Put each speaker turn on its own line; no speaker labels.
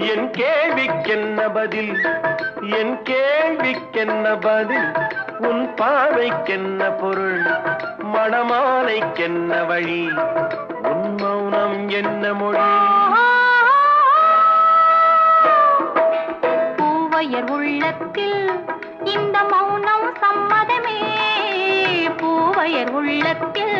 என் கேள்விக்கென்ன பதில் என் கேள்விக்கென்ன பதில் உன் பார்வைக்கென்ன பொருள் மணமாலைக்கென்ன வழி உன் மௌனம் என்ன மொழி
பூவையர் உள்ளத்தில் இந்த மௌனம் சம்மதமே பூவையர் உள்ளத்தில்